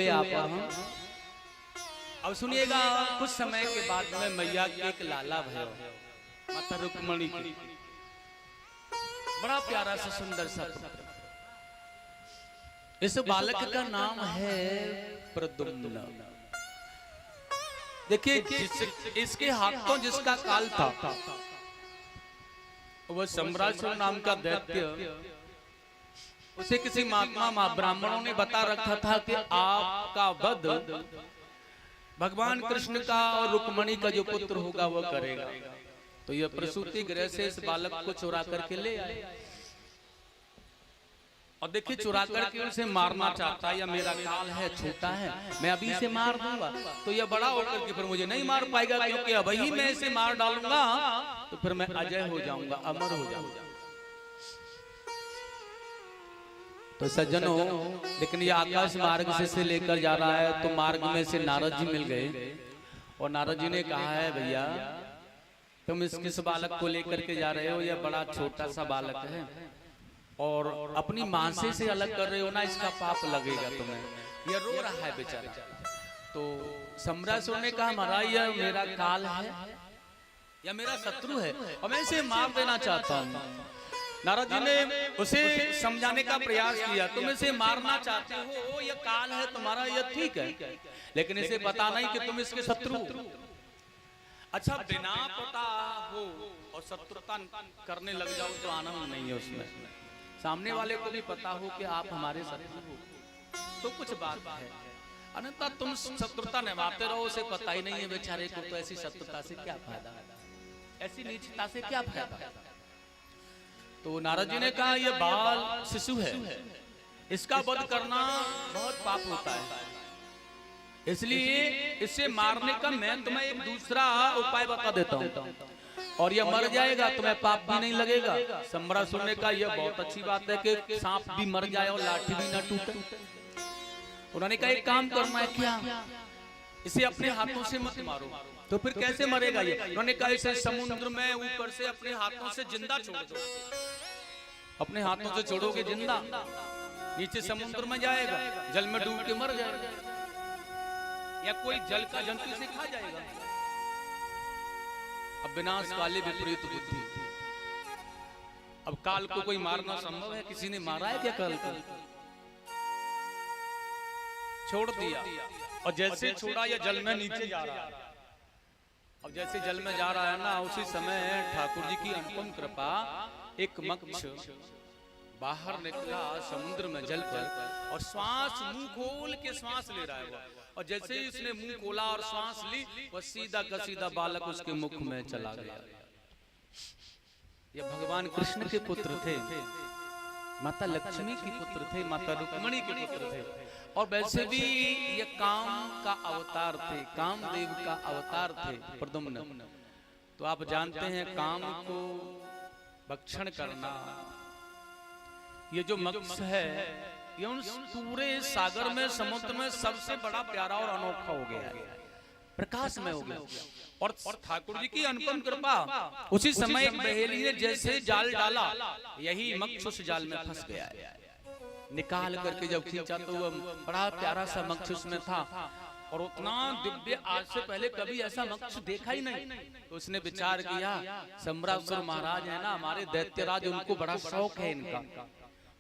आप अब सुनिएगा। कुछ समय के बाद में मैया के एक लाला भयो माता रुक्मणी की बड़ा प्यारा सा सुंदर सा पुत्र। इस बालक का नाम है प्रद्युम्न। देखिए इसके हाथों जिसका काल था वह सम्रासुर नाम का दैत्य, उसे किसी महात्मा ब्राह्मणों ने बता रखा था कि आपका वध भगवान कृष्ण का और रुक्मणी का जो पुत्र होगा वो करेगा। तो यह प्रसूति गृह से इस बालक को चुरा करके ले आए और देखिए चुरा करके उसे मारना चाहता है। या मेरा काल है, छोटा है, मैं अभी इसे मार दूंगा तो यह बड़ा होकर के फिर मुझे नहीं मार पाएगा, क्योंकि अभी मैं इसे मार डालूंगा तो फिर मैं अजय हो जाऊंगा, अमर हो जाऊंगा। तो सज्जनों, लेकिन ये आकाश मार्ग से लेकर जा रहा है तो मार्ग में से नारद जी मिल गए और नारद जी ने कहा है भैया तुम किस बालक को लेकर के जा रहे हो, यह बड़ा छोटा सा बालक है और अपनी मां से अलग कर रहे हो ना, इसका पाप लगेगा तुम्हें। यह रो रहा है बेचारा। तो सम्रासुर ने कहा महाराज यह मेरा काल है या मेरा शत्रु है और मैं इसे मार देना चाहता हूँ। नारद जी ने उसे समझाने का प्रयास किया, तुम इसे मारना चाहते हो, यह काल है तुम्हारा, यह ठीक है, लेकिन इसे पता नहीं कि तुम इसके शत्रु। अच्छा बिना पता हो और शत्रुता करने लग जाओ तो आनंद नहीं है उसमें। सामने वाले को भी पता हो कि आप हमारे शत्रु हो तो कुछ बात है, अन्यथा तुम शत्रुता निभाते रहो, उसे पता ही नहीं है बेचारे को, तो ऐसी शत्रुता से क्या फायदा, ऐसी नीचता से क्या फायदा। तो नारद जी ने कहा यह बाल शिशु है, इसका वध करना बहुत पाप होता है, इसलिए इसे मारने का मैं तुम्हें एक दूसरा उपाय बता देता हूँ और यह मर जाएगा, तुम्हें पाप भी नहीं लगेगा। सम्रासुर ने कहा यह बहुत अच्छी बात है कि सांप भी मर जाए और लाठी भी न टूटे। उन्होंने कहा एक काम करना है, क्या इसे अपने हाथों से मत मारो। तो फिर कैसे मरेगा ये? उन्होंने कहा इसे समुद्र में ऊपर से अपने हाथों से जिंदा छोड़ दो। अपने हाथों से छोड़ोगे जिंदा, नीचे समुद्र में जाएगा, जल में डूब के मर जाएगा, या कोई जल का जंतु इसे खा जाएगा। अब विनाश काले विपरीत बुद्धि। अब काल को कोई मारना संभव है? किसी ने मारा है क्या काल को? छोड़ दिया और जैसे छोड़ा या जल में नीचे जा रहा है। अब जैसे जल में जा रहा है ना, उसी समय ठाकुर जी की अनुपम कृपा, एक मक्ष बाहर निकला समुद्र में जल पर और श्वास मुंह खोल के श्वास ले रहा है। और जैसे ही उसने मुंह खोला और श्वास ली, वह सीधा का सीधा बालक उसके मुख में चला गया। ये भगवान कृष्ण के पुत्र थे, माता लक्ष्मी के पुत्र थे, माता रुक्मणी के पुत्र थे, और वैसे भी ये काम का अवतार थे, कामदेव का अवतार थे प्रद्युम्न। तो आप जानते हैं काम को भक्षण करना, ये जो मत्स्य है ये उन पूरे सागर में, समुद्र में सबसे बड़ा प्यारा और अनोखा हो गया है, प्रकाश में हो गया। और ठाकुर जी की अनुपम कृपा, उसी समय एक बहेली ने जैसे जाल डाला, यही मत्स्य उस जाल में फंस गया है। निकाल करके जब खींचा तो वह बड़ा प्यारा सा मत्स्य उसमें था और उतना दिव्य, आज से पहले कभी ऐसा मत्स्य देखा ही नहीं। तो उसने विचार किया सम्रासुर महाराज है ना हमारे दैत्यराज, उनको बड़ा शौक है इनका,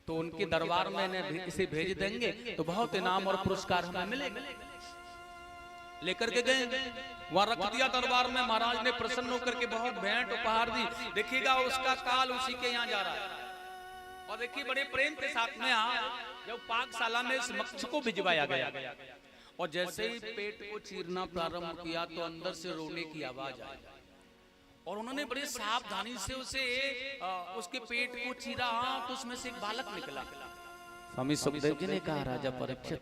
तो उनके दरबार में इसे भेज देंगे तो बहुत इनाम और पुरस्कार हमें मिलेगा। लेकर के गए, वहां रख दिया दरबार में। महाराज ने प्रसन्न होकर के बहुत भेंट उपहार दी। देखिएगा उसका काल उसी के यहाँ जा रहा है और देखिए बड़े प्रेम के साथ में जब पाकशाला में इस मत्स्य को भिजवाया गया और जैसे ही पेट को चीरना प्रारंभ किया तो अंदर से रोने की आवाज आई और उन्होंने बड़े सावधानी से उसे उसके पेट को चीरा तो उसमें से एक बालक निकला। स्वामी सुखदेव जी ने कहा राजा परीक्षित,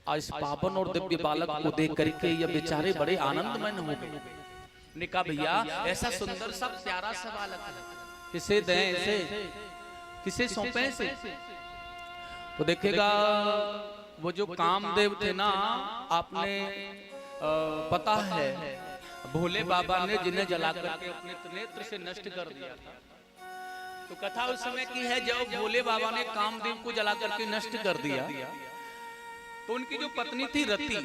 आज पावन और दिव्य बालक को देख करके ये बेचारे बड़े आनंदमय हो गए। ने कहा भैया ऐसा सुंदर सा प्यारा सा बालक है, किसे दें इसे, किसे सौंपे इसे? तो देखेगा वो जो कामदेव थे ना, आपने पता है भोले बाबा ने जिन्हें जलाकर के अपने नेत्र से नष्ट कर दिया था। तो कथा उस समय की है जब भोले बाबा ने कामदेव को जलाकर के नष्ट कर दिया तो उनकी जो पत्नी थी रति,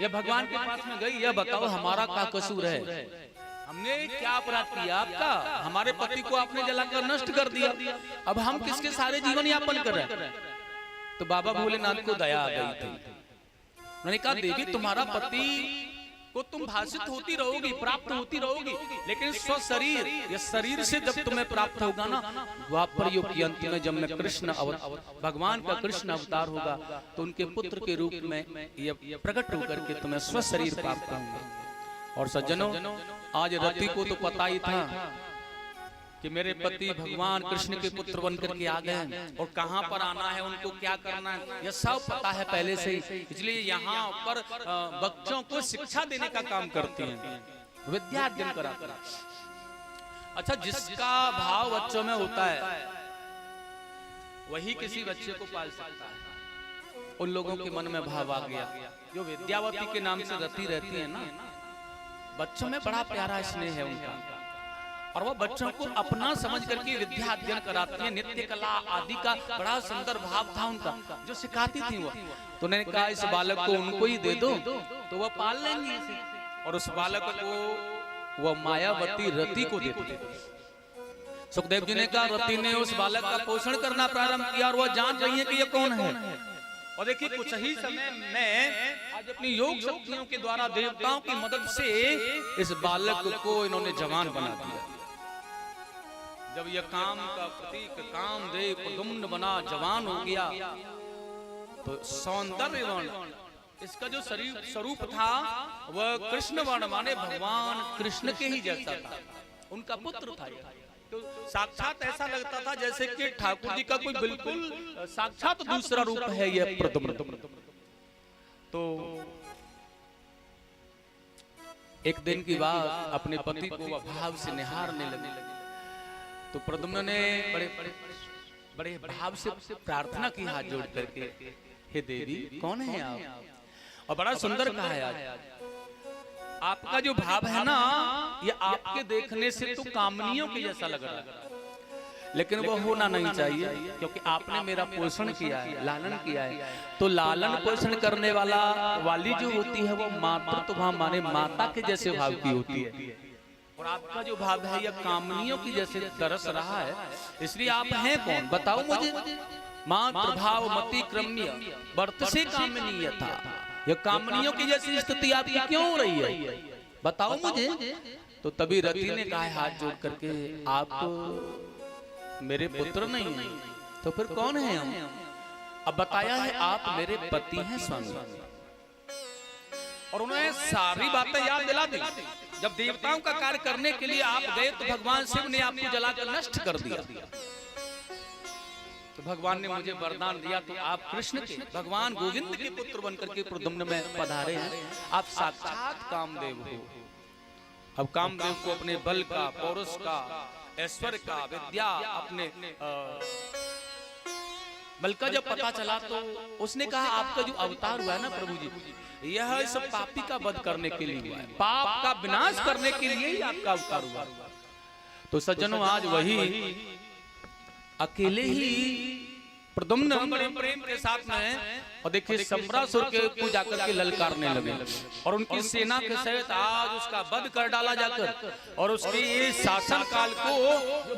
यह भगवान के पास में गई, यह बताओ हमारा क्या कसूर है, हमने क्या अपराध किया आपका, हमारे पति को आपने जलाकर नष्ट कर दिया, अब हम किसके सारे जीवन यापन कर रहे हैं। तो बाबा भोलेनाथ को दया आ गई थी। उन्होंने कहा देवी तुम्हारा पति को तुम भाषित होती रहोगी, प्राप्त होती रहोगी, लेकिन स्व शरीर, ये शरीर से जब तुम्हें प्राप्त होगा ना, द्वापर युग के अंत में जब मैं कृष्ण भगवान का कृष्ण अवतार होगा तो उनके पुत्र के रूप में ये प्रकट होकर के तुम्हें स्व शरीर प्राप्त होंगे। और सज्जनों, आज रति को तो पता ही था कि मेरे पति भगवान कृष्ण के पुत्र बनकर के आ गए और कहां पर आना है, उनको क्या करना है, यह सब पता है पहले से ही। इसलिए यहाँ पर बच्चों को शिक्षा देने का काम करती हैं, विद्या अध्ययन कराती हैं। अच्छा, जिसका भाव बच्चों में होता है वही किसी बच्चे को पाल सकता है। उन लोगों के मन में भाव आ गया, जो विद्यावती के नाम से रति रहती है ना, बच्चों में बड़ा प्यारा स्नेह है उनका, और वो बच्चों को अपना समझ करके विद्या अध्ययन कराती है। नित्य कला आदि का बड़ा सुंदर भाव था उनका, जो सिखाती थी वो। तो उन्होंने कहा इस बालक को उनको ही दे दो तो वह पाल लेंगे इसे, और उस बालक को वह मायावती रति को दे दी। सुखदेव जी ने कहा रति ने उस बालक का पोषण करना प्रारंभ किया, और वह जान रही है कि ये कौन है। और देखिए कुछ ही समय में आज अपनी योग शक्तियों के द्वारा देवताओं की मदद से इस बालक को इन्होंने जवान बना दिया। जब यह काम का प्रतीक कामदेव प्रद्युम्न बना, जवान हो गया, तो सौंदर्य वर्ण, इसका जो शरीर स्वरूप था वह कृष्ण वर्ण माने भगवान कृष्ण के ही जैसा था, उनका पुत्र था। तो साक्षात ऐसा लगता था जैसे कि ठाकुर जी का कोई बिल्कुल साक्षात दूसरा रूप है यह प्रद्युम्न। तो एक दिन की बात, अपने पति को वह भाव से निहारने लगे, तो प्रद्युम्न ने बड़े भाव से प्रार्थना की हाथ जोड़ करके, हे देवी कौन है आप? और बड़ा सुंदर कहा है आज, आपका जो भाव है ना, ये आपके देखने से तो कामनियों के जैसा लग रहा है, लेकिन वो होना नहीं चाहिए, क्योंकि आपने मेरा पोषण किया है, लालन किया है। तो लालन पोषण करने वाली जो होती है वो मातृत्व भाव माने माता के जैसे भाव की होती है, और आपका जो भाव है यह कामनियों की जैसे तरस रहा है। इसलिए आप हैं कौन, बताओ मुझे। मातृभाव मति क्रम्य वर्त से कामनीय था, यह कामनियों की जैसी स्थिति आपकी क्यों हो रही है, बताओ मुझे। तो तभी रति ने कहा हाथ जोड़ करके, आप मेरे पुत्र नहीं हैं, तो फिर कौन है हम? अब बताया है आप मेरे पति हैं स्वामी, और उन्हें सारी बातें याद दिला दी। जब देवताओं का कार्य करने के लिए आप गए तो भगवान शिव ने आपको जलाकर नष्ट कर दिया। तो भगवान ने मुझे वरदान दिया, तो आप कृष्ण के, भगवान गोविंद के पुत्र बनकर के प्रद्युम्न में पधारे हैं। आप साक्षात कामदेव हो। अब कामदेव को अपने बल का, पौरुष का, ऐश्वर्य का, विद्या, अपने बल का जब पता चला तो उसने कहा आपका जो अवतार हुआ है ना प्रभु जी, यह सब पापी का वध करने के लिए हुआ है, पाप का विनाश करने के लिए ही आपका अवतार हुआ। तो सज्जनों, आज वही अकेले ही प्रद्युम्न बड़े प्रेम के साथ में, और देखिए सम्रासुर के जाकर के ललकारने लगे, और उनकी सेना के सहित आज उसका वध कर डाला जाकर, और उसके ये शासन काल को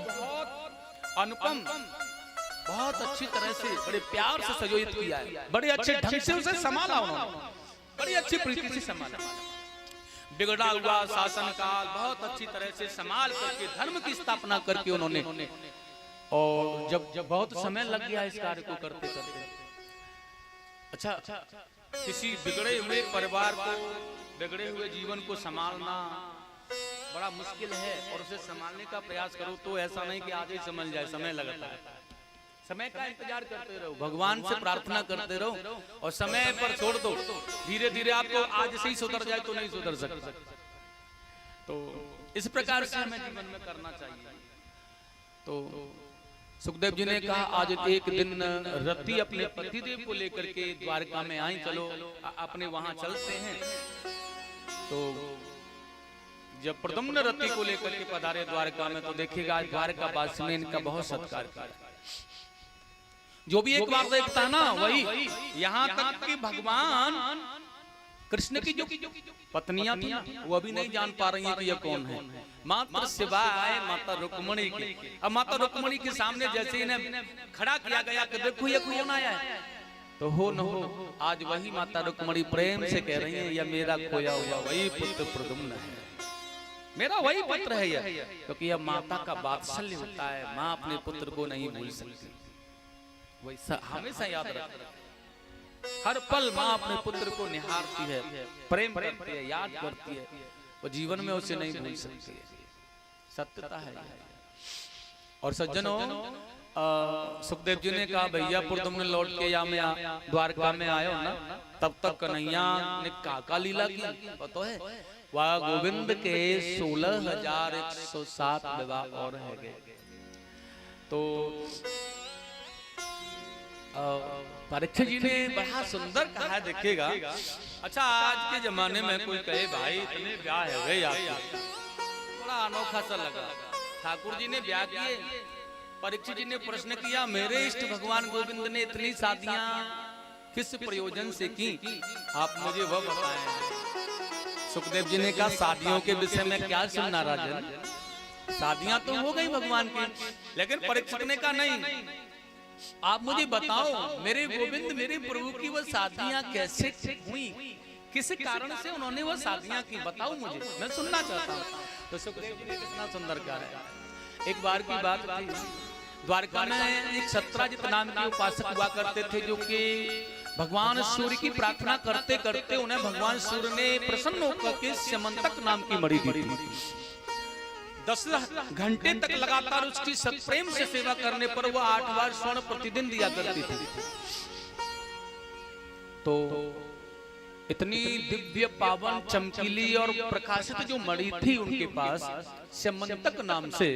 बहुत अनुपम, बहुत अच्छी तरह से, बड़े प्यार से संयोजित किया है, बड़े अच्छे ढंग से उसे संभाला उन्होंने, बड़ी अच्छी प्रीति से संभाला। बिगड़ा हुआ शासन काल बहुत अच्छी तरह से संभाल करके धर्म की स्थापना करके उन्होंने, और जब बहुत समय लग गया इस कार्य को करते करते। अच्छा, किसी बिगड़े हुए परिवार को, बिगड़े हुए जीवन को संभालना बड़ा मुश्किल है, और उसे संभालने का प्रयास करो तो ऐसा नहीं कि आज ही समझ जाए, समय लगता है। समय का इंतजार करते रहो, भगवान से प्रार्थना करते रहो, और समय पर छोड़ दो। धीरे धीरे आपको आज से ही सुधर जाए तो नहीं सुधर सकता। तो इस प्रकार से हमें जीवन में करना चाहिए। तो सुखदेव जी ने कहा आज एक दिन रति अपने पतिदेव को लेकर के द्वारका में आई, चलो अपने वहां चलते हैं। तो जब प्रद्युम्न रति को लेकर के पधारे द्वारका में, तो देखिएगा द्वारका वासी ने इनका बहुत सत्कार किया, जो भी एक बार देखता है ना वही, यहाँ तक कि भगवान कृष्ण की जो पत्नियां थी वो अभी नहीं जान पा रही हैं कि ये कौन है, मात्र सिवाय माता रुक्मणी की। अब माता रुक्मणी के सामने जैसे इन्हें खड़ा किया गया कि देखो ये कौन आया है, तो हो न हो आज वही माता रुक्मणी प्रेम से कह रही है, यह मेरा खोया हुआ वही पुत्र प्रद्युम्न है, मेरा वही पुत्र है यह। क्योंकि यह माता का वात्सल्य होता है, माँ अपने पुत्र को नहीं भूल सकती, वैसा हमेशा याद रखना। हर पल माँ अपने पुत्र को निहारती है, प्रेम करती है, याद करती है, वो जीवन में उसे नहीं भूल सकती है, सत्यता है। और सज्जनों, सुखदेव जी ने कहा भैया प्रद्युम्न लौट के या मैं द्वारका में आयो ना, तब तक कन्हैया ने काका लीला की पता है, वह गोविंद के 16,107 विवाह और है गए। तो परीक्षित जी ने बड़ा सुंदर कहा है, देखिएगा। अच्छा, आज के जमाने में कोई कहे भाई इतने ब्याह है गए आपके, बड़ा अनोखा सा लगा। ठाकुर जी ने ब्याह किए, परीक्षित जी ने प्रश्न किया मेरे इष्ट भगवान गोविंद ने इतनी शादियां किस प्रयोजन से की, आप मुझे वह बताएं। सुखदेव जी ने कहा शादियों के विषय में क्या सुनना राजन, शादियां तो हो गई भगवान की, लेकिन परीक्षित ने कहा नहीं, आप मुझे बताओ मेरे गोविंद मेरे प्रभु की वो शादियां कैसे हुई, किस कारण से उन्होंने वो शादियां की, बताओ मुझे, मैं सुनना चाहता हूँ। तो सुखदेव जी ने कितना सुंदर कहा है। एक बार की बात थी, द्वारका में एक सत्राजित नाम के उपासक हुआ करते थे, जो कि भगवान सूर्य की प्रार्थना करते करते उन्हें भगवान सूर्य ने प्रसन्न होकर के स्यमंतक नाम की मणि दी थी। 10 घंटे तक लगातार उसकी प्रेम से सेवा करने पर वो 8 बार स्वर्ण प्रतिदिन दिया करती थी। तो इतनी दिव्य पावन चमकीली और प्रकाशित जो मणि थी उनके पास स्यमंतक नाम से,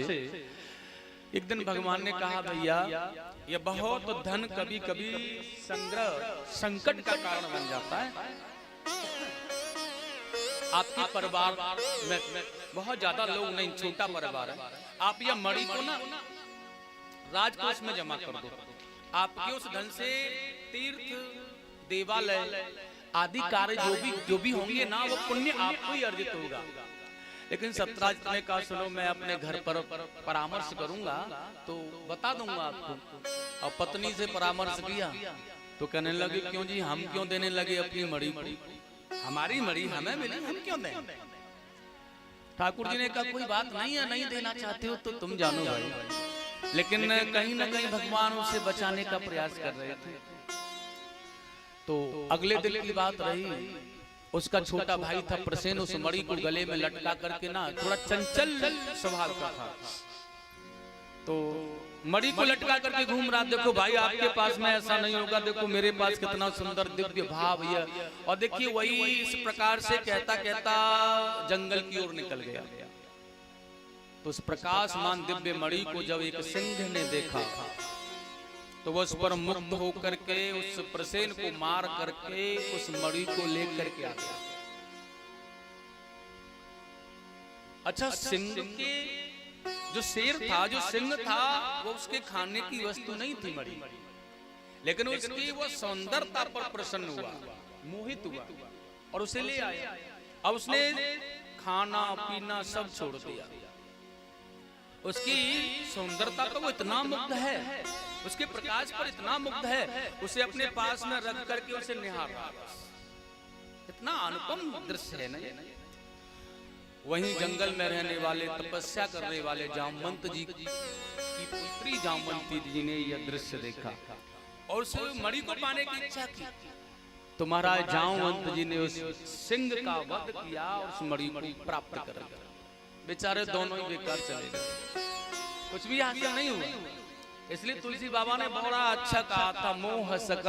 एक दिन भगवान ने कहा भैया ये बहुत धन कभी कभी संग्रह संकट का कारण बन जाता है, आपके परिवार में बहुत ज्यादा लोग नहीं, छोटा परिवार है, आप यह मणि को ना राजकोष में जमा कर दो, आपके उस धन से तीर्थ देवालय आदि कार्य जो भी होंगे ना वो पुण्य आपको ही अर्जित होगा। लेकिन सत्राजित ने कहा सुनो मैं अपने घर पर परामर्श करूंगा तो बता दूंगा आपको। और पत्नी से परामर्श किया तो कहने लगे क्यों जी, हम क्यों देने लगे अपनी मणि को, हमारी मणि हमें मिली, हम क्यों दें। ठाकुर जी ने कहा कोई बात नहीं है, नहीं देना चाहते हो तो तुम जानो भाई। लेकिन कहीं ना कहीं भगवान उसे बचाने का प्रयास कर रहे थे। तो अगले दिन की बात रही, उसका छोटा भाई था प्रसेन, उस मणि को गले में लटका करके ना थोड़ा चंचल स्वभाव का था, तो मणि को लटका करके घूम रहा, देखो भाई आपके पास में ऐसा नहीं होगा, देखो मेरे पास कितना सुंदर दिव्य भाव है। और देखिए वही इस प्रकार से कहता कहता जंगल की ओर निकल गया। तो उस प्रकाशमान दिव्य मणि को जब एक सिंह ने देखा तो वह उस पर मुक्त होकर के उस प्रसेन को मार करके उस मणि को लेकर के आ गया। अच्छा, सिंह के जो शेर था, जो सिंह था, वो उसके खाने की वस्तु नहीं थी मणि, लेकिन उसकी वो सौंदर्यता पर प्रसन्न हुआ, मोहित हुआ और उसे ले आया। अब उसने खाना पीना सब छोड़ दिया, उसकी सौंदर्यता पर वो इतना मुग्ध है, उसके प्रकाश पर इतना मुग्ध है, उसे अपने पास में रख करके उसे निहार रहा। इतना अनुपम दृश्य है ना। वहीं जंगल में रहने वाले तपस्या करने वाले जामवंत जी की पुत्री जामवंती जी ने यह दृश्य देखा और उस मणि को पाने की इच्छा की। तो महाराज जामवंत जी ने उस सिंह का वध किया और उस मणि को प्राप्त कर लिया। बेचारे दोनों ही बेकार चले गए, कुछ भी हासिल नहीं हुआ। इसलिए तुलसी बाबा ने बड़ा अच्छा कहा था, मोह सकल